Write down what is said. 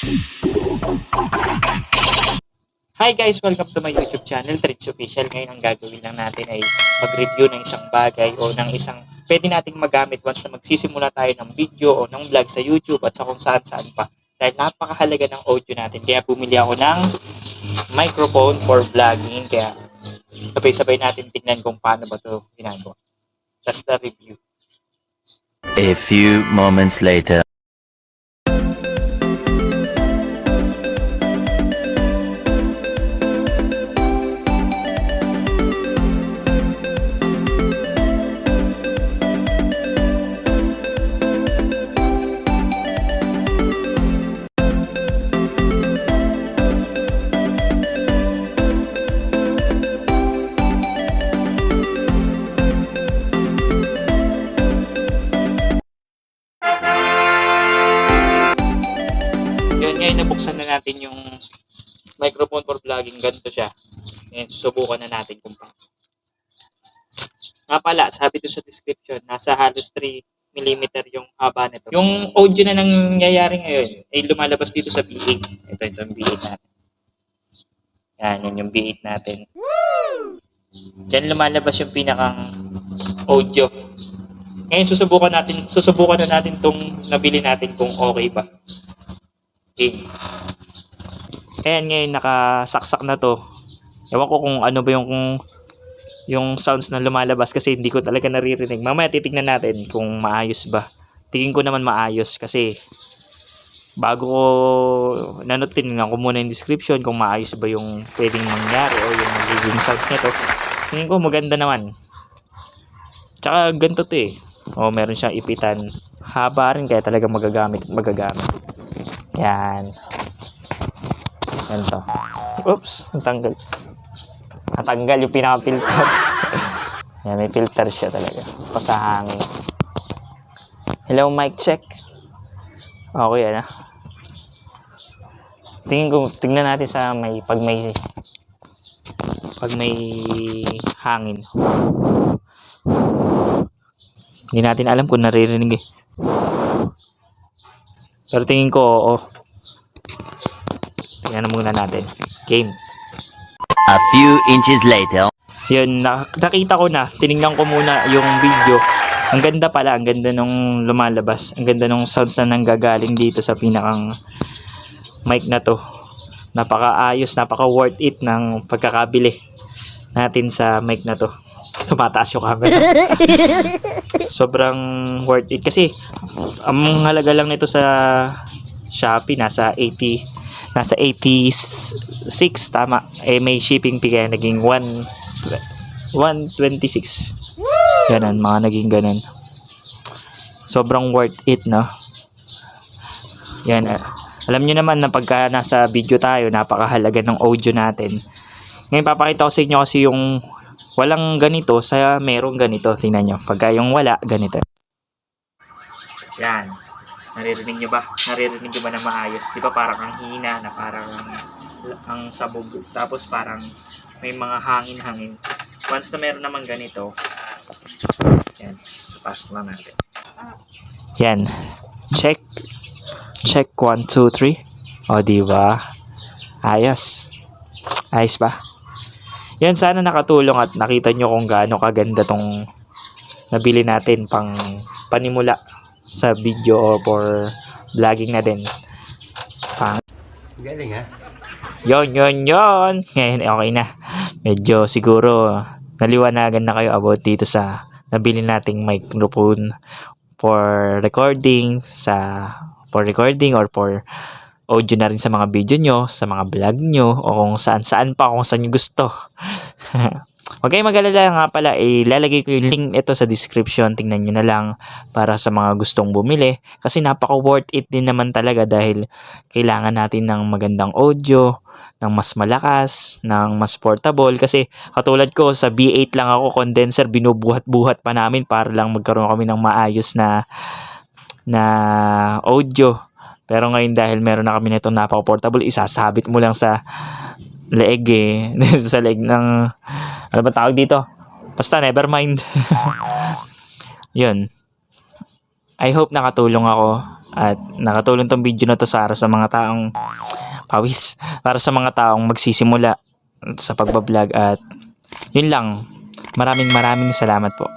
Hi guys! Welcome to my YouTube channel, Tricks Official. Ngayon ang gagawin lang natin ay mag-review ng isang bagay o ng isang pwede nating magamit once na magsisimula tayo ng video o ng vlog sa YouTube at sa kung saan pa. Dahil napakahalaga ng audio natin. Kaya bumili ako ng microphone for vlogging. Kaya sabay-sabay natin tingnan kung paano ba ito ginagawa. That's the review. A few moments later. Ngayon nabuksan na natin yung microphone for vlogging. Ganito siya. Ngayon susubukan na natin kung paano. Nga pala, sabi dun sa description, nasa halos 3mm yung haba nito. Yung audio na nangyayari ngayon ay lumalabas dito sa B8. Ito yung B8 natin. Yan yung B8 natin. Diyan lumalabas yung pinakang audio. Ngayon susubukan na natin tong nabili natin kung okay ba. Okay. Ayan, ngayon nakasaksak na to. Ewan ko kung ano ba yung sounds na lumalabas kasi hindi ko talaga naririnig. Mamaya titignan natin kung maayos ba. Tingin ko naman maayos kasi bago ko nanutin nga ko muna yung description kung maayos ba yung pwedeng mangyari o yung magiging sounds nito. Tingin ko maganda naman. Tsaka ganito to eh. O meron siyang ipitan. Haba rin kaya talaga magagamit. Yan. Ganito. Oops, natanggal. Natanggal yung pinaka-filter. Yan, may filter siya talaga. Pasahangin. Hello, mic check. Okay, ano? Tingnan natin sa pag may hangin. Hindi natin alam kung naririnig eh. Pero tingin ko, oo. Tingnan muna natin. Game. A few inches later. Yun, nakita ko na. Tinignan ko muna yung video. Ang ganda pala. Ang ganda nung lumalabas. Ang ganda nung sounds na nanggagaling dito sa pinakang mic na to. Napaka-ayos, napaka-worth it ng pagkakabili natin sa mic na to. Tumataas yung camera. Sobrang worth it. Kasi, ang halaga lang nito sa Shopee, nasa 86, tama. Eh, may shipping fee kaya naging 126. Ganun, mga naging ganun. Sobrang worth it, no? Yan. Alam nyo naman na pagka nasa video tayo, napakahalaga ng audio natin. Ngayon, papakita ko sa inyo kasi yung walang ganito sa merong ganito. Tingnan nyo. Pagka yung wala, ganito. Yan. Naririnig nyo ba? Naririnig nyo ba na maayos? Di ba parang ang hina na parang ang sabog. Tapos parang may mga hangin-hangin. Once na meron naman ganito, yan. Sapasok lang natin. Yan. Check. Check 1, 2, 3. O, di ba? Ayos. Ayos ba? Yan, sana nakatulong at nakita nyo kung gaano kaganda tong nabili natin pang panimula sa video o for vlogging na din. Galing ha? Yon. Ngayon okay na. Medyo siguro naliwanagan na kayo about dito sa nabili nating microphone for recording or for audio na rin sa mga video nyo, sa mga vlog nyo, o kung saan pa, kung saan nyo gusto. Okay, mag-alala nga pala, ilalagay ko yung link ito sa description. Tingnan nyo na lang para sa mga gustong bumili. Kasi napaka-worth it din naman talaga dahil kailangan natin ng magandang audio, ng mas malakas, ng mas portable. Kasi katulad ko, sa B8 lang ako, condenser, binubuhat-buhat pa namin para lang magkaroon kami ng maayos na audio. Pero ngayon dahil meron na kami nito napaka-portable, isasabit mo lang sa leeg eh. Sa leeg ng, ano ba tawag dito? Basta never mind. Yun. I hope nakatulong ako At nakatulong tong video na to para sa mga taong pawis, para sa mga taong magsisimula sa pagbablog. At yun lang, maraming salamat po.